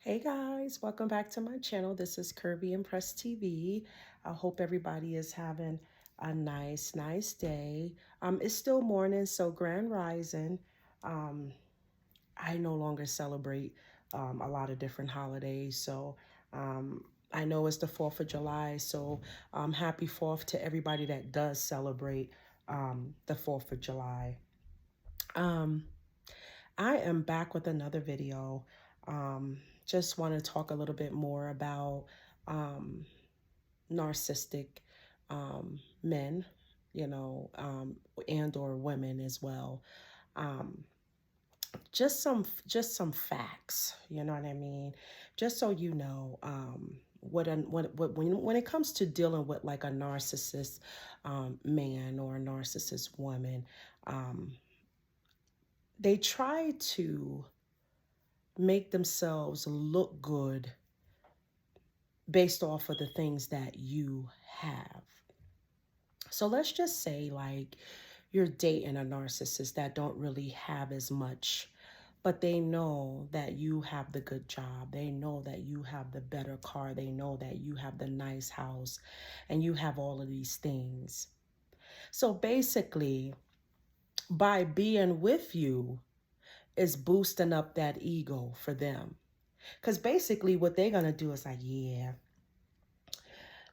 Hey guys, welcome back to my channel. This is Curvy Impress TV. I hope everybody is having a nice day. It's still morning, so grand rising. Um, I no longer celebrate a lot of different holidays, so I know it's the 4th of July, so happy 4th to everybody that does celebrate the 4th of July. Um, I am back with another video. Just want to talk a little bit more about um, narcissistic men, and or women as well. Um, just some facts, you know what I mean? Just so you know, when it comes to dealing with like a narcissist man or a narcissist woman, um, they try to make themselves look good based off of the things that you have. So let's just say like you're dating a narcissist that don't really have as much, but they know that you have the good job. They know that you have the better car. They know that you have the nice house and you have all of these things. So basically, by being with you is boosting up that ego for them. Because basically what they're going to do is like, yeah,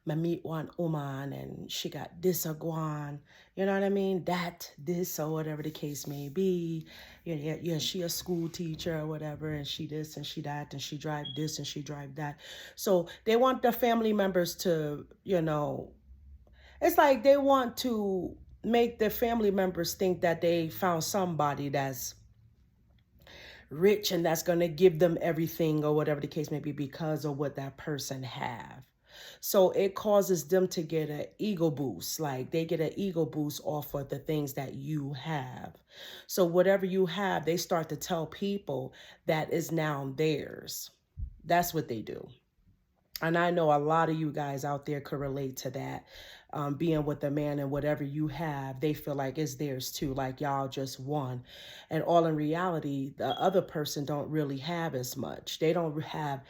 I meet one woman and she got this or guan, you know what I mean? That, this, or whatever the case may be. Yeah, she a school teacher or whatever, and she this and she that, and she drive this and she drive that. So they want the family members to, it's like they want to make their family members think that they found somebody that's rich and that's going to give them everything or whatever the case may be because of what that person have. So it causes them to get an ego boost. Like they get an ego boost off of the things that you have. So whatever you have, they start to tell people that is now theirs. That's what they do. And I know a lot of you guys out there could relate to that. Being with a man and whatever you have, they feel like it's theirs too, like y'all just won. And all in reality, the other person don't really have as much. They don't have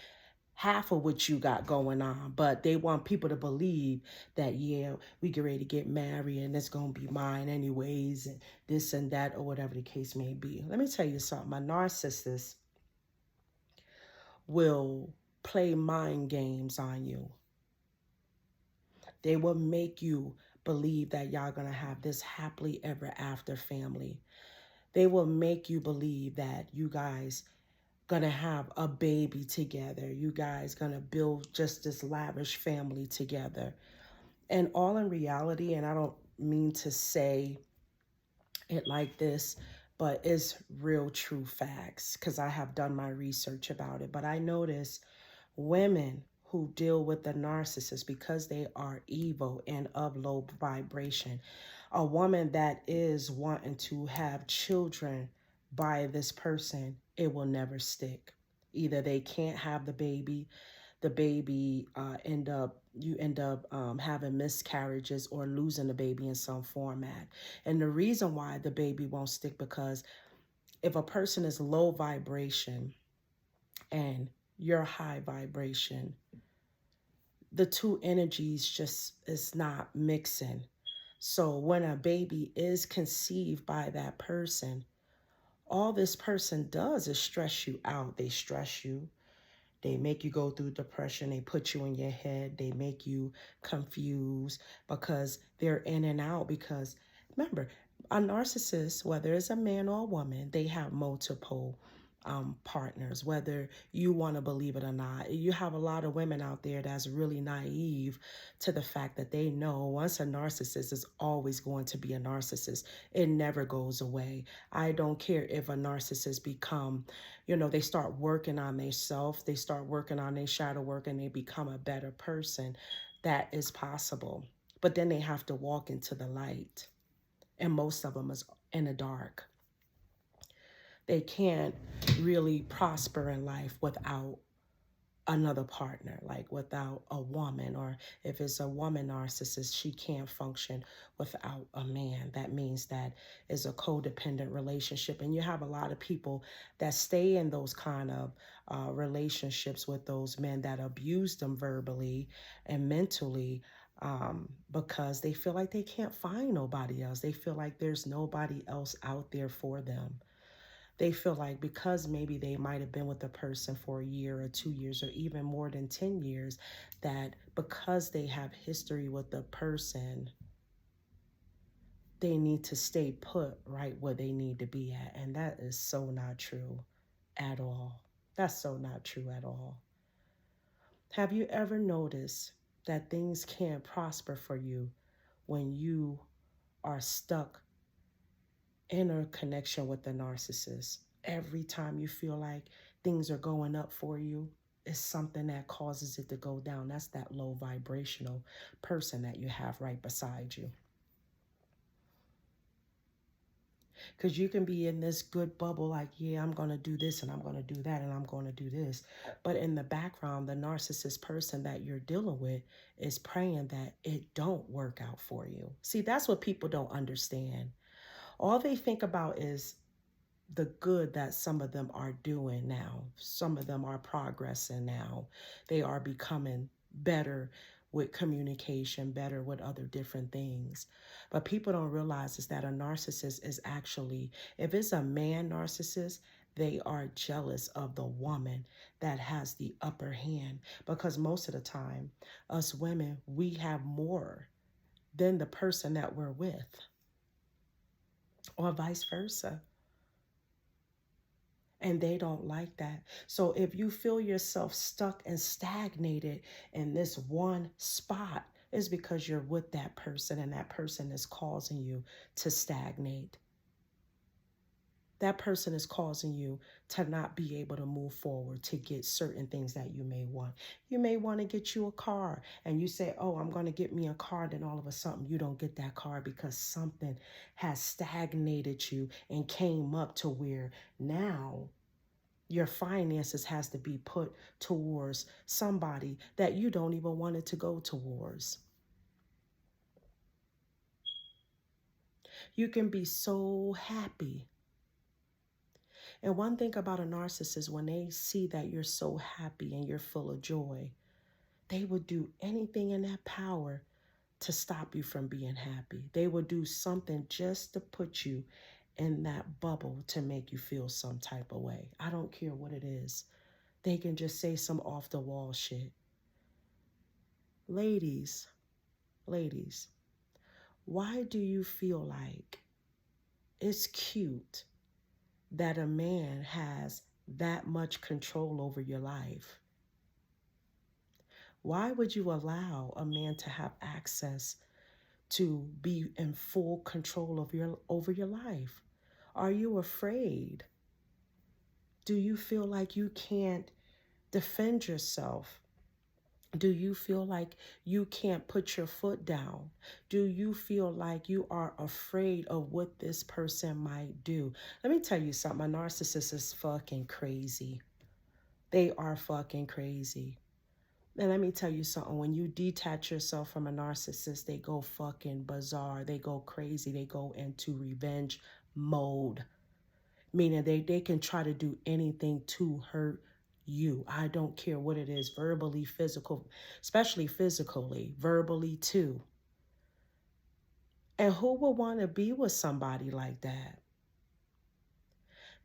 half of what you got going on, but they want people to believe that, yeah, we get ready to get married and it's going to be mine anyways, and this and that, or whatever the case may be. Let me tell you something. A narcissist will play mind games on you. They will make you believe that y'all gonna have this happily ever after family. They will make you believe that you guys gonna have a baby together. You guys gonna build just this lavish family together. And all in reality, and I don't mean to say it like this, but it's real true facts because I have done my research about it. But I notice women who deal with the narcissist because they are evil and of low vibration. A woman that is wanting to have children by this person, it will never stick. Either they can't have the baby you end up having miscarriages or losing the baby in some format. And the reason why the baby won't stick because if a person is low vibration and you're high vibration, the two energies just is not mixing. So when a baby is conceived by that person, all this person does is stress you out. They stress you. They make you go through depression. They put you in your head. They make you confused because they're in and out. Because remember, a narcissist, whether it's a man or a woman, they have multiple partners, whether you want to believe it or not. You have a lot of women out there that's really naive to the fact that they know once a narcissist is always going to be a narcissist. It never goes away. I don't care if a narcissist become, they start working on themselves, they start working on their shadow work and they become a better person. That is possible. But then they have to walk into the light. And most of them is in the dark. They can't really prosper in life without another partner, like without a woman, or if it's a woman narcissist, she can't function without a man. That means that is a codependent relationship. And you have a lot of people that stay in those kind of relationships with those men that abuse them verbally and mentally, because they feel like they can't find nobody else. They feel like there's nobody else out there for them. They feel like because maybe they might have been with a person for a year or 2 years or even more than 10 years, that because they have history with the person, they need to stay put right where they need to be at. And that is so not true at all. That's so not true at all. Have you ever noticed that things can't prosper for you when you are stuck inner connection with the narcissist? Every time you feel like things are going up for you, it's something that causes it to go down. That's that low vibrational person that you have right beside you. Because you can be in this good bubble, like, yeah, I'm going to do this and I'm going to do that and I'm going to do this. But in the background, the narcissist person that you're dealing with is praying that it don't work out for you. See, that's what people don't understand. All they think about is the good that some of them are doing now. Some of them are progressing now. They are becoming better with communication, better with other different things. But people don't realize is that a narcissist is actually, if it's a man narcissist, they are jealous of the woman that has the upper hand, because most of the time, us women, we have more than the person that we're with, or vice versa. And they don't like that. So if you feel yourself stuck and stagnated in this one spot, it's because you're with that person and that person is causing you to stagnate. That person is causing you to not be able to move forward to get certain things that you may want. You may want to get you a car and you say, oh, I'm going to get me a car. Then all of a sudden you don't get that car because something has stagnated you and came up to where now your finances has to be put towards somebody that you don't even want it to go towards. You can be so happy. And one thing about a narcissist, when they see that you're so happy and you're full of joy, they would do anything in their power to stop you from being happy. They would do something just to put you in that bubble to make you feel some type of way. I don't care what it is. They can just say some off the wall shit. Ladies, ladies, why do you feel like it's cute that a man has that much control over your life? Why would you allow a man to have access to be in full control of over your life? Are you afraid? Do you feel like you can't defend yourself? Do you feel like you can't put your foot down? Do you feel like you are afraid of what this person might do? Let me tell you something. A narcissist is fucking crazy. They are fucking crazy. And let me tell you something. When you detach yourself from a narcissist, they go fucking bizarre. They go crazy. They go into revenge mode. Meaning they can try to do anything to hurt you. I don't care what it is, verbally, physical, especially physically, verbally too. And who would want to be with somebody like that?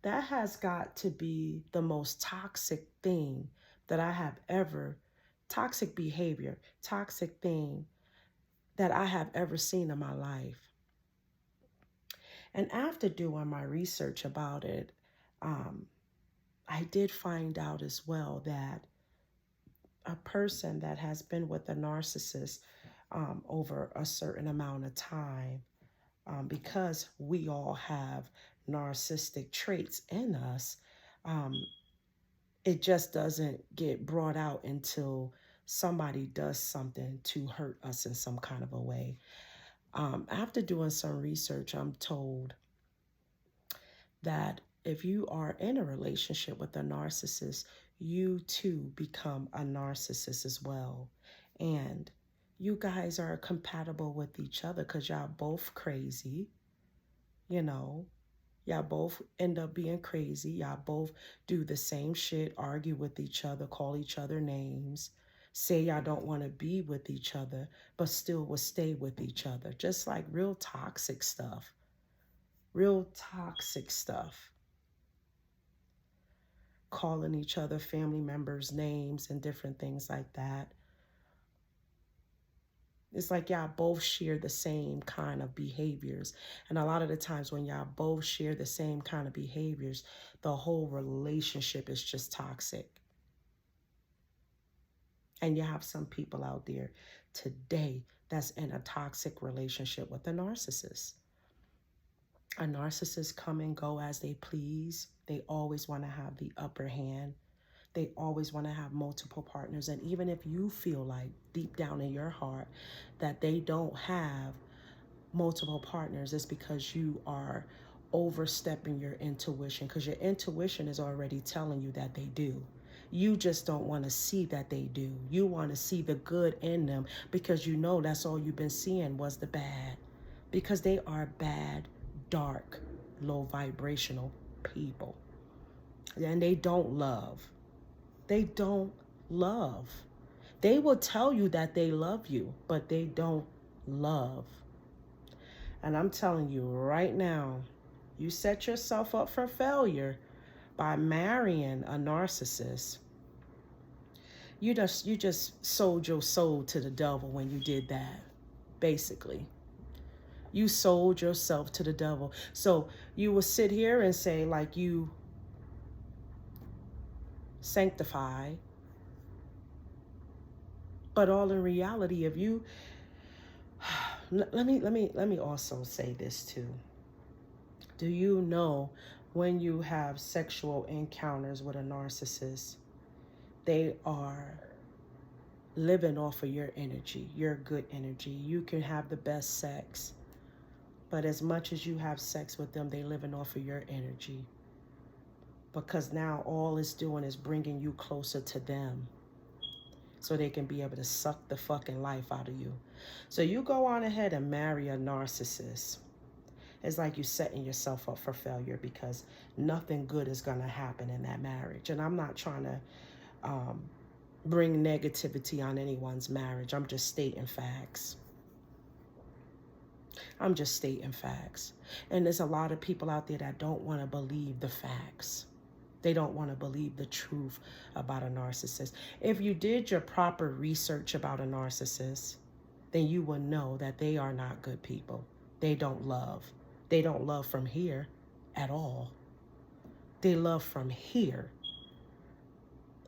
That has got to be the most toxic thing that I have ever, toxic behavior, toxic thing that I have ever seen in my life. And after doing my research about it, I did find out as well that a person that has been with a narcissist over a certain amount of time, because we all have narcissistic traits in us, it just doesn't get brought out until somebody does something to hurt us in some kind of a way. After doing some research, I'm told that if you are in a relationship with a narcissist, you too become a narcissist as well. And you guys are compatible with each other because y'all both crazy, you know. Y'all both end up being crazy. Y'all both do the same shit, argue with each other, call each other names, say y'all don't want to be with each other, but still will stay with each other. Just like real toxic stuff. Real toxic stuff. Calling each other family members names and different things like that. It's like y'all both share the same kind of behaviors. And a lot of the times when y'all both share the same kind of behaviors, the whole relationship is just toxic. And you have some people out there today that's in a toxic relationship with a narcissist. A narcissist come and go as they please. They always want to have the upper hand. They always want to have multiple partners. And even if you feel like deep down in your heart that they don't have multiple partners, it's because you are overstepping your intuition, because your intuition is already telling you that they do. You just don't want to see that they do. You want to see the good in them because you know that's all you've been seeing was the bad. Because they are bad, dark, low vibrational people. And they don't love. They don't love. They will tell you that they love you, but they don't love. And I'm telling you right now, you set yourself up for failure by marrying a narcissist. You just sold your soul to the devil when you did that, basically. You sold yourself to the devil. So you will sit here and say like you sanctify, but all in reality, if you let me also say this too. Do you know when you have sexual encounters with a narcissist, they are living off of your energy, your good energy. You can have the best sex, but as much as you have sex with them, they living off of your energy. Because now all it's doing is bringing you closer to them so they can be able to suck the fucking life out of you. So you go on ahead and marry a narcissist. It's like you're setting yourself up for failure because nothing good is going to happen in that marriage. And I'm not trying to bring negativity on anyone's marriage. I'm just stating facts. I'm just stating facts. And there's a lot of people out there that don't want to believe the facts. They don't want to believe the truth about a narcissist. If you did your proper research about a narcissist, then you will know that they are not good people. They don't love. They don't love from here at all. They love from here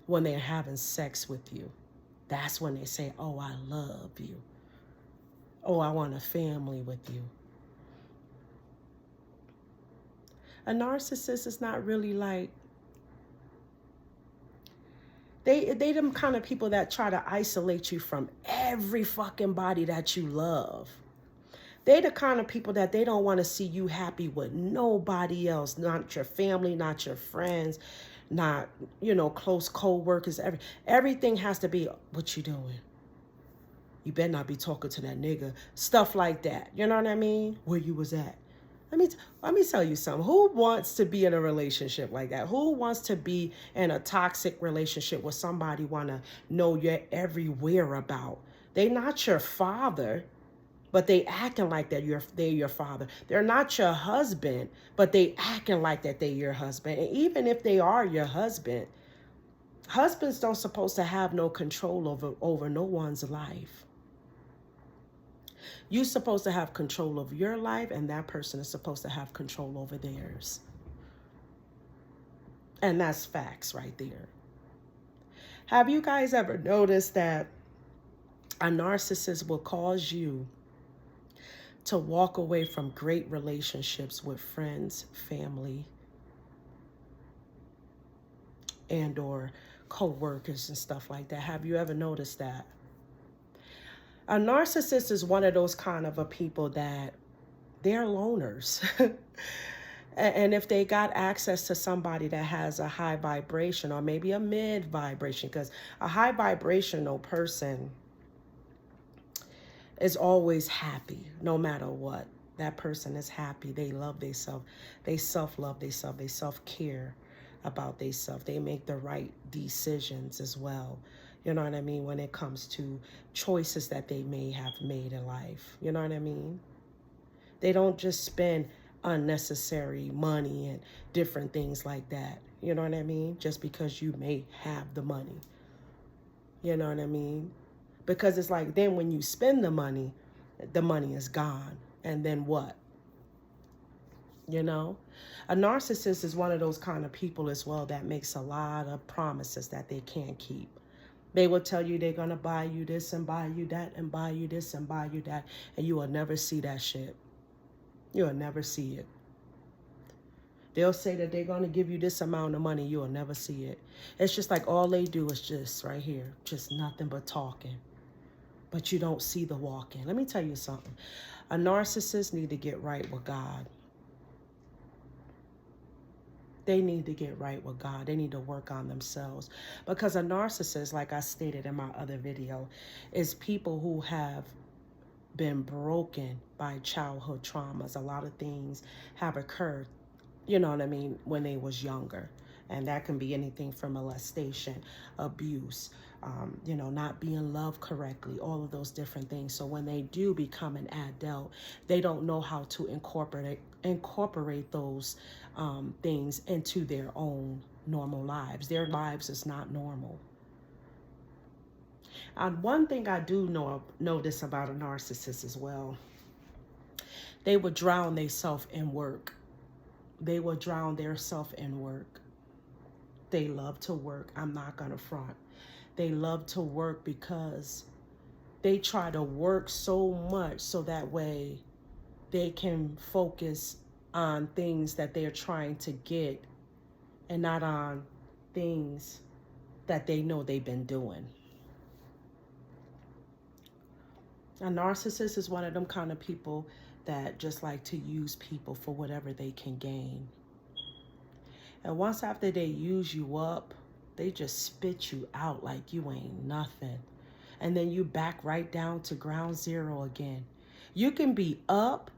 when they're having sex with you. That's when they say, oh, I love you. Oh, I want a family with you. A narcissist is not really like, they them kind of people that try to isolate you from every fucking body that you love. They the kind of people that they don't want to see you happy with nobody else, not your family, not your friends, not, close co-workers. Everything has to be, what you doing? You better not be talking to that nigga. Stuff like that. You know what I mean? Where you was at. Let me tell you something. Who wants to be in a relationship like that? Who wants to be in a toxic relationship where somebody want to know your every whereabout? They not your father, but they acting like that they're your father. They're not your husband, but they acting like that they're your husband. And even if they are your husband, husbands don't supposed to have no control over no one's life. You're supposed to have control of your life, and that person is supposed to have control over theirs. And that's facts right there. Have you guys ever noticed that a narcissist will cause you to walk away from great relationships with friends, family, and or co-workers and stuff like that? Have you ever noticed that? A narcissist is one of those kind of a people that they're loners. And if they got access to somebody that has a high vibration or maybe a mid vibration, because a high vibrational person is always happy no matter what. That person is happy. They love themselves. They self-love themselves. They self-care about themselves. They make the right decisions as well. You know what I mean? When it comes to choices that they may have made in life. You know what I mean? They don't just spend unnecessary money and different things like that. You know what I mean? Just because you may have the money. You know what I mean? Because it's like then when you spend the money is gone. And then what? You know? A narcissist is one of those kind of people as well that makes a lot of promises that they can't keep. They will tell you they're going to buy you this and buy you that and buy you this and buy you that. And you will never see that shit. You'll never see it. They'll say that they're going to give you this amount of money. You'll never see it. It's just like all they do is just right here. Just nothing but talking. But you don't see the walking. Let me tell you something. A narcissist need to get right with God. They need to get right with God. They need to work on themselves. Because a narcissist, like I stated in my other video, is people who have been broken by childhood traumas. A lot of things have occurred, you know what I mean, when they was younger. And that can be anything from molestation, abuse, you know, not being loved correctly, all of those different things. So when they do become an adult, they don't know how to incorporate those things into their own normal lives. Their lives is not normal. And one thing I do notice about a narcissist as well, they would drown themselves in work. They will drown their self in work. They love to work. I'm not going to front. They love to work because they try to work so much so that way they can focus on things that they're trying to get and not on things that they know they've been doing. A narcissist is one of them kind of people that just like to use people for whatever they can gain. And once after they use you up, they just spit you out like you ain't nothing. And then you back right down to ground zero again. You can be up,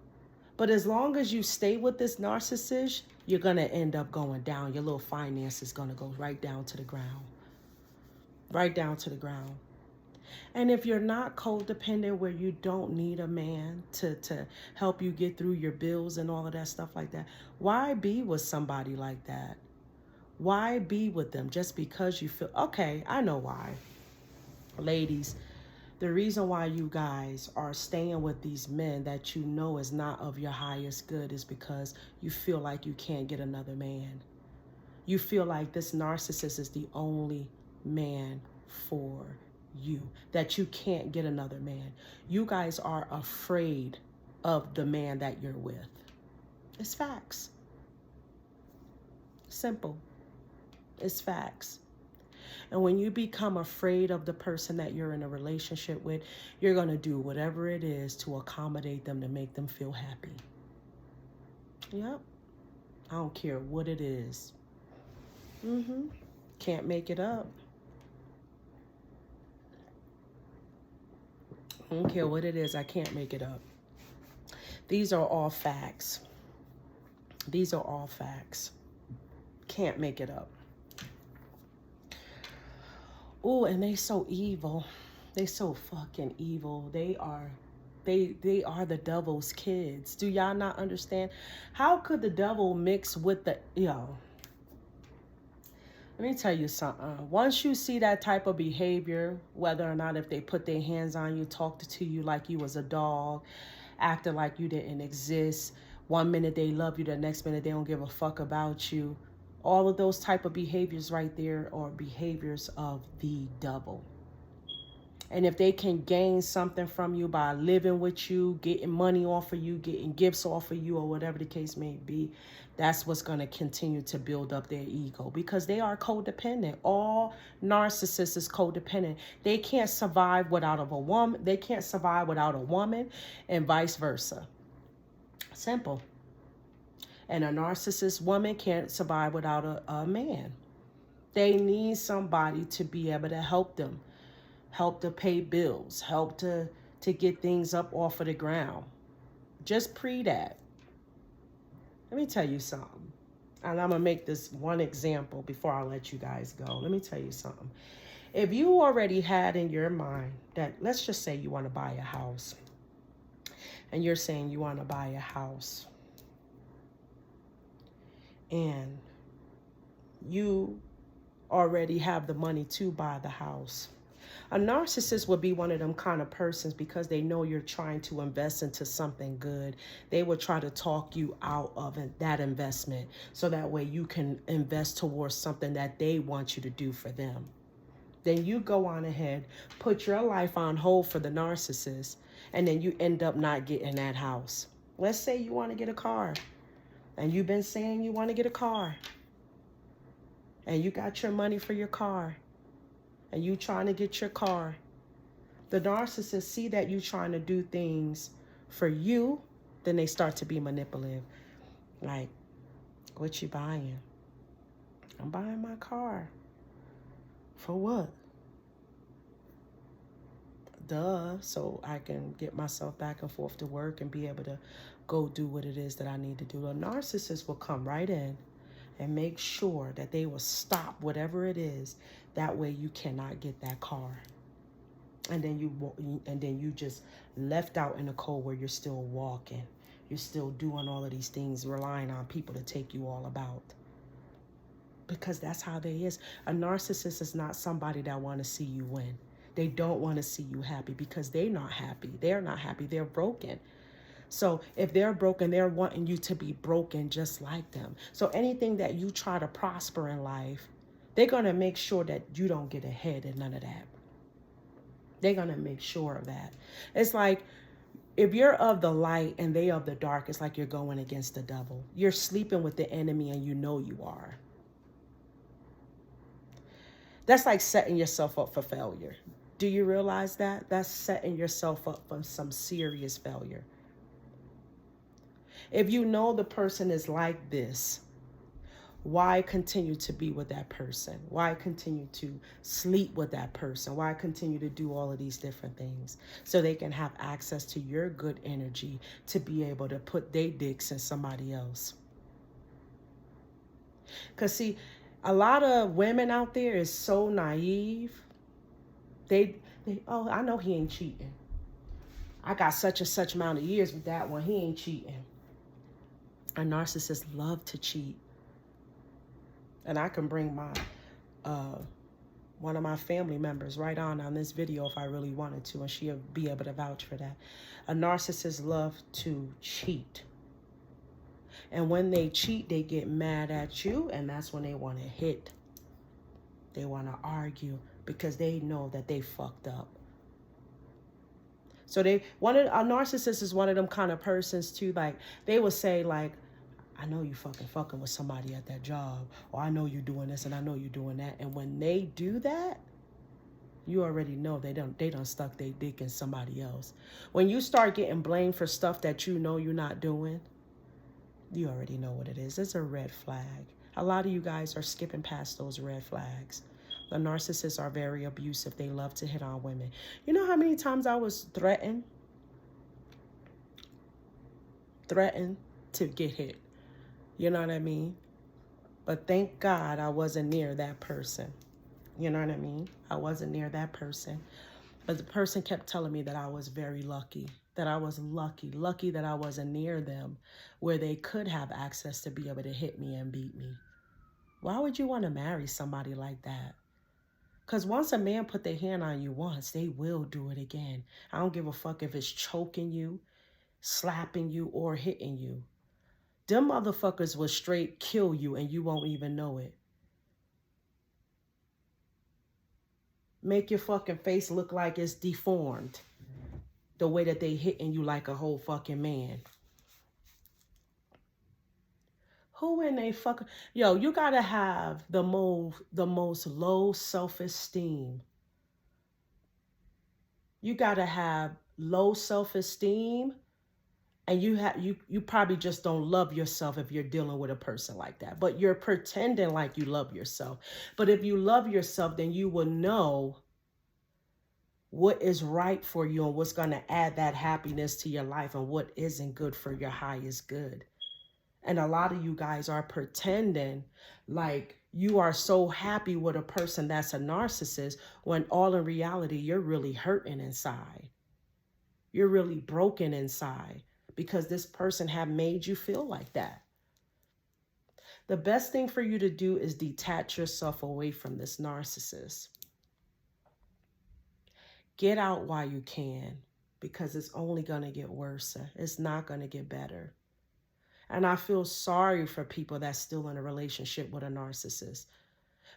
but as long as you stay with this narcissist, you're going to end up going down. Your little finance is going to go right down to the ground. Right down to the ground. And if you're not codependent where you don't need a man to help you get through your bills and all of that stuff like that, why be with somebody like that? Why be with them just because you feel, okay, I know why. Ladies, the reason why you guys are staying with these men that you know is not of your highest good is because you feel like you can't get another man. You feel like this narcissist is the only man for you, that you can't get another man. You guys are afraid of the man that you're with. It's facts. Simple. It's facts. And when you become afraid of the person that you're in a relationship with, you're going to do whatever it is to accommodate them, to make them feel happy. Yep. I don't care what it is. Can't make it up. I don't care what it is. I can't make it up. These are all facts. These are all facts. Can't make it up. Oh, and they so evil. They so fucking evil. They are the devil's kids. Do y'all not understand? How could the devil mix with the, yo? Let me tell you something. Once you see that type of behavior, whether or not if they put their hands on you, talked to you like you was a dog, acting like you didn't exist, one minute they love you, the next minute they don't give a fuck about you. All of those type of behaviors right there are behaviors of the devil. And if they can gain something from you by living with you, getting money off of you, getting gifts off of you, or whatever the case may be, that's what's going to continue to build up their ego, because they are codependent. All narcissists is codependent. They can't survive without a woman. They can't survive without a woman, and vice versa. Simple. And a narcissist woman can't survive without a man. They need somebody to be able to help them, help to pay bills, help to get things up off of the ground. Just pre that. Let me tell you something. And I'm going to make this one example before I let you guys go. Let me tell you something. If you already had in your mind that, let's just say you want to buy a house, and you're saying you want to buy a house, and you already have the money to buy the house. A narcissist would be one of them kind of persons, because they know you're trying to invest into something good. They will try to talk you out of that investment so that way you can invest towards something that they want you to do for them. Then you go on ahead, put your life on hold for the narcissist, and then you end up not getting that house. Let's say you want to get a car, and you've been saying you want to get a car, and you got your money for your car, and you trying to get your car. The narcissists see that you trying to do things for you, then they start to be manipulative. Like, what you buying? I'm buying my car. For what? Duh, so I can get myself back and forth to work and be able to go do what it is that I need to do. A narcissist will come right in and make sure that they will stop whatever it is. That way you cannot get that car. And then you just left out in the cold where you're still walking. You're still doing all of these things, relying on people to take you all about. Because that's how they is. A narcissist is not somebody that want to see you win. They don't want to see you happy because they're not happy. They're not happy. They're broken. So if they're broken, they're wanting you to be broken just like them. So anything that you try to prosper in life, they're going to make sure that you don't get ahead in none of that. They're going to make sure of that. It's like if you're of the light and they of the dark, it's like you're going against the devil. You're sleeping with the enemy and you know you are. That's like setting yourself up for failure. Do you realize that? That's setting yourself up for some serious failure. If you know the person is like this, why continue to be with that person? Why continue to sleep with that person? Why continue to do all of these different things? So they can have access to your good energy to be able to put their dicks in somebody else. Because see, a lot of women out there is so naive. They oh, I know he ain't cheating. I got such and such amount of years with that one. He ain't cheating. A narcissist love to cheat. And I can bring my one of my family members right on this video if I really wanted to, and she'll be able to vouch for that. A narcissist love to cheat. And when they cheat, they get mad at you, and that's when they want to hit. They want to argue because they know that they fucked up. So a narcissist is one of them kind of persons too. Like they will say like, I know you fucking with somebody at that job, or I know you doing this and I know you doing that. And when they do that, you already know they done stuck their dick in somebody else. When you start getting blamed for stuff that you know you're not doing, you already know what it is. It's a red flag. A lot of you guys are skipping past those red flags. The narcissists are very abusive. They love to hit on women. You know how many times I was threatened to get hit? You know what I mean? But thank God I wasn't near that person. You know what I mean? I wasn't near that person. But the person kept telling me that I was very lucky. That I was lucky that I wasn't near them where they could have access to be able to hit me and beat me. Why would you want to marry somebody like that? Because once a man put their hand on you once, they will do it again. I don't give a fuck if it's choking you, slapping you, or hitting you. Them motherfuckers will straight kill you and you won't even know it. Make your fucking face look like it's deformed. The way that they hitting you like a whole fucking man. Who in they fucking... Yo, you gotta have the most low self-esteem. You gotta have low self-esteem And you probably just don't love yourself if you're dealing with a person like that. But you're pretending like you love yourself. But if you love yourself, then you will know what is right for you and what's going to add that happiness to your life and what isn't good for your highest good. And a lot of you guys are pretending like you are so happy with a person that's a narcissist when all in reality, you're really hurting inside. You're really broken inside because this person have made you feel like that. The best thing for you to do is detach yourself away from this narcissist. Get out while you can, because it's only going to get worse. It's not going to get better. And I feel sorry for people that's still in a relationship with a narcissist,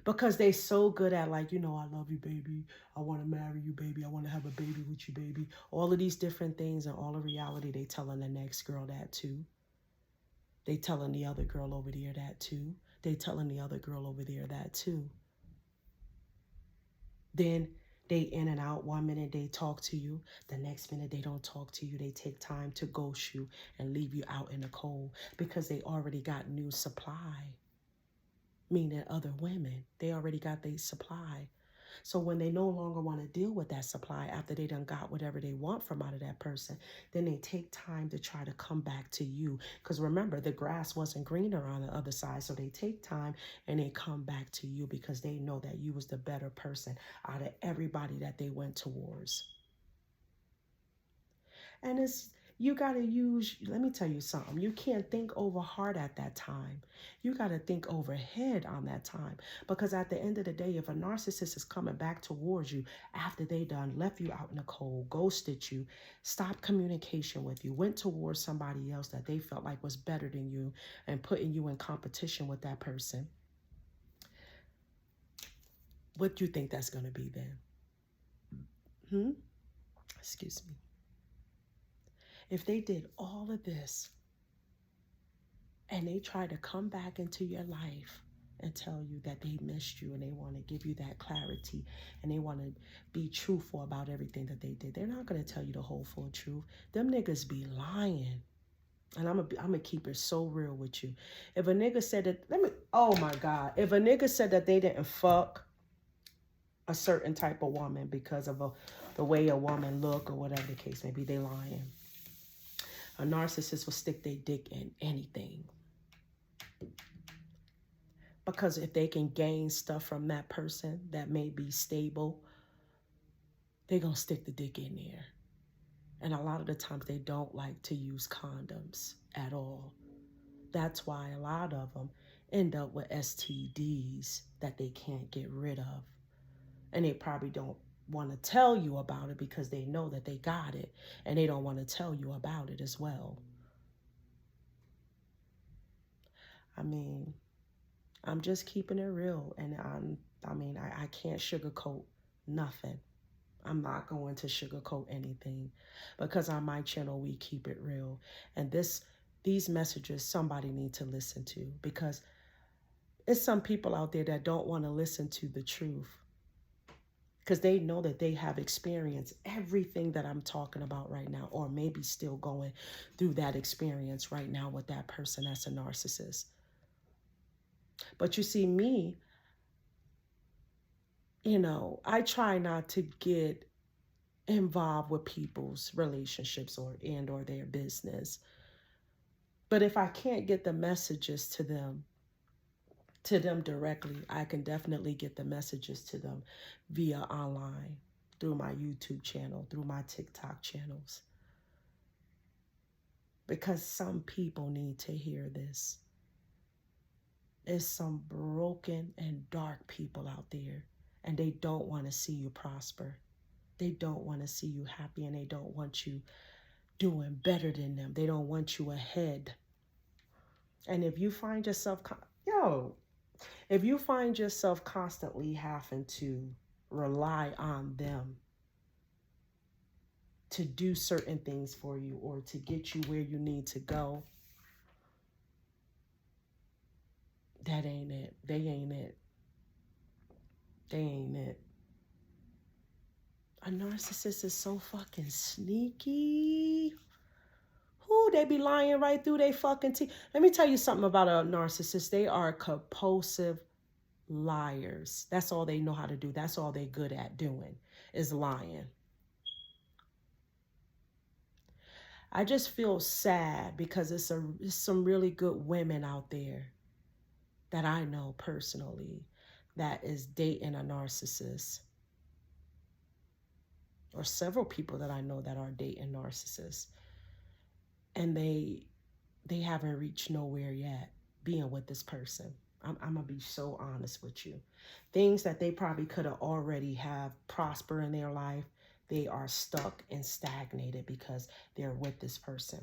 because they so good at, like, I love you, baby. I want to marry you, baby. I want to have a baby with you, baby. All of these different things, and all of reality, they telling the next girl that too. They telling the other girl over there that too. They telling the other girl over there that too. Then they in and out. 1 minute they talk to you. The next minute they don't talk to you. They take time to ghost you and leave you out in the cold because they already got new supply. Meaning other women. They already got their supply. So when they no longer want to deal with that supply after they done got whatever they want from out of that person, then they take time to try to come back to you. Because remember, the grass wasn't greener on the other side. So they take time and they come back to you because they know that you was the better person out of everybody that they went towards. And you got to use, let me tell you something. You can't think over hard at that time. You got to think overhead on that time. Because at the end of the day, if a narcissist is coming back towards you after they done left you out in the cold, ghosted you, stopped communication with you, went towards somebody else that they felt like was better than you and putting you in competition with that person, what do you think that's going to be then? Excuse me. If they did all of this and they try to come back into your life and tell you that they missed you and they want to give you that clarity and they want to be truthful about everything that they did, they're not going to tell you the whole full truth. Them niggas be lying. And I'm gonna keep it so real with you. If a nigga said that, oh my God. If a nigga said that they didn't fuck a certain type of woman because of the way a woman look or whatever the case may be, they lying. A narcissist will stick their dick in anything. Because if they can gain stuff from that person that may be stable, they're going to stick the dick in there. And a lot of the times they don't like to use condoms at all. That's why a lot of them end up with STDs that they can't get rid of. And they probably don't want to tell you about it because they know that they got it. And they don't want to tell you about it as well. I mean, I'm just keeping it real. And I can't sugarcoat nothing. I'm not going to sugarcoat anything because on my channel, we keep it real. And these messages, somebody need to listen to, because it's some people out there that don't want to listen to the truth because they know that they have experienced everything that I'm talking about right now, or maybe still going through that experience right now with that person that's a narcissist. But you see, me, I try not to get involved with people's relationships or their business. But if I can't get the messages to them directly, I can definitely get the messages to them via online, through my YouTube channel, through my TikTok channels. Because some people need to hear this. There's some broken and dark people out there, and they don't want to see you prosper. They don't want to see you happy, and they don't want you doing better than them. They don't want you ahead. And if you find yourself, if you find yourself constantly having to rely on them to do certain things for you or to get you where you need to go, that ain't it. They ain't it. They ain't it. A narcissist is so fucking sneaky. Ooh, they be lying right through they fucking teeth. Let me tell you something about a narcissist. They are compulsive liars. That's all they know how to do. That's all they good at doing is lying. I just feel sad because it's some really good women out there that I know personally that is dating a narcissist, or several people that I know that are dating narcissists, and they haven't reached nowhere yet being with this person. I'm gonna be so honest with you. Things that they probably could have already have prosper in their life, they are stuck and stagnated because they're with this person.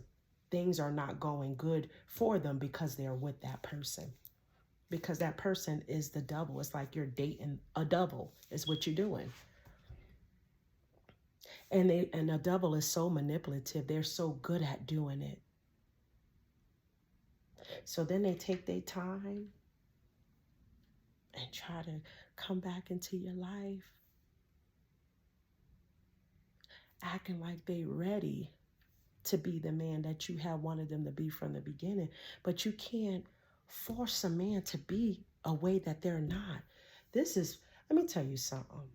Things are not going good for them because they're with that person. Because that person is the devil. It's like you're dating a devil is what you're doing. And a devil is so manipulative. They're so good at doing it. So then they take their time and try to come back into your life, acting like they ready to be the man that you have wanted them to be from the beginning. But you can't force a man to be a way that they're not. Let me tell you something.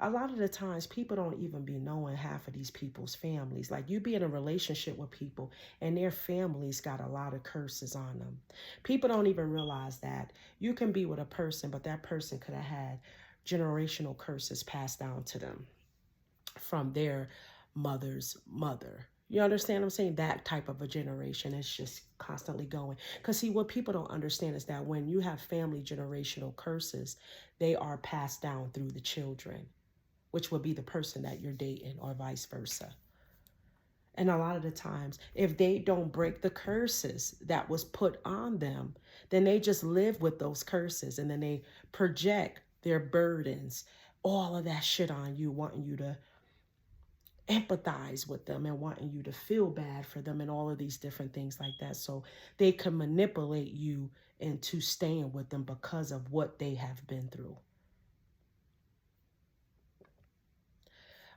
A lot of the times people don't even be knowing half of these people's families. Like, you be in a relationship with people and their families got a lot of curses on them. People don't even realize that you can be with a person, but that person could have had generational curses passed down to them from their mother's mother. You understand what I'm saying? That type of a generation is just constantly going. Because see, what people don't understand is that when you have family generational curses, they are passed down through the children, which would be the person that you're dating, or vice versa. And a lot of the times, if they don't break the curses that was put on them, then they just live with those curses, and then they project their burdens, all of that shit on you, wanting you to empathize with them and wanting you to feel bad for them and all of these different things like that. So they can manipulate you into staying with them because of what they have been through.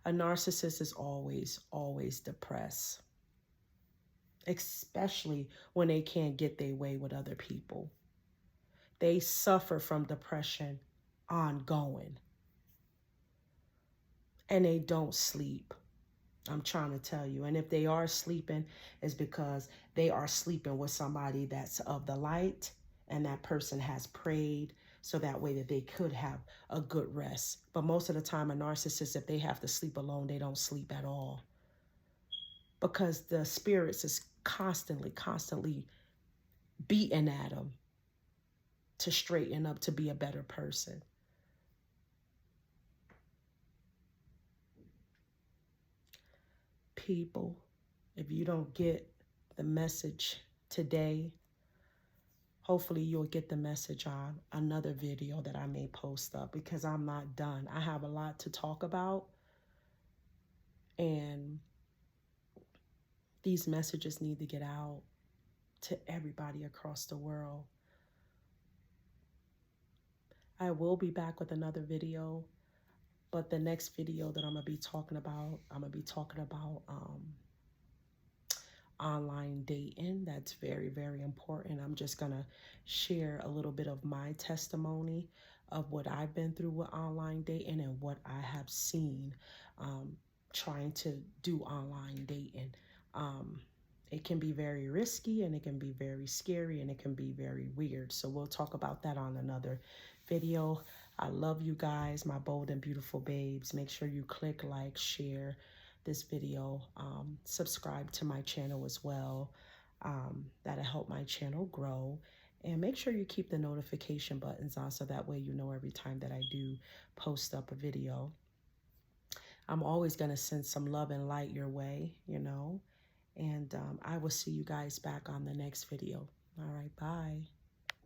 A narcissist is always, always depressed, especially when they can't get their way with other people. They suffer from depression ongoing, and they don't sleep. I'm trying to tell you. And if they are sleeping, it's because they are sleeping with somebody that's of the light, and that person has prayed so that way that they could have a good rest. But most of the time, a narcissist, if they have to sleep alone, they don't sleep at all, because the spirits is constantly beating at them to straighten up, to be a better person. People, if you don't get the message today, hopefully you'll get the message on another video that I may post up, because I'm not done. I have a lot to talk about, and these messages need to get out to everybody across the world. I will be back with another video, but the next video that I'm going to be talking about, online dating. That's very, very important. I'm just going to share a little bit of my testimony of what I've been through with online dating and what I have seen trying to do online dating. It can be very risky, and it can be very scary, and it can be very weird. So we'll talk about that on another video. I love you guys, my bold and beautiful babes. Make sure you click like, share this video, subscribe to my channel as well. That'll help my channel grow. And make sure you keep the notification buttons on, so that way you know every time that I do post up a video. I'm always going to send some love and light your way, you know. And I will see you guys back on the next video. All right, bye.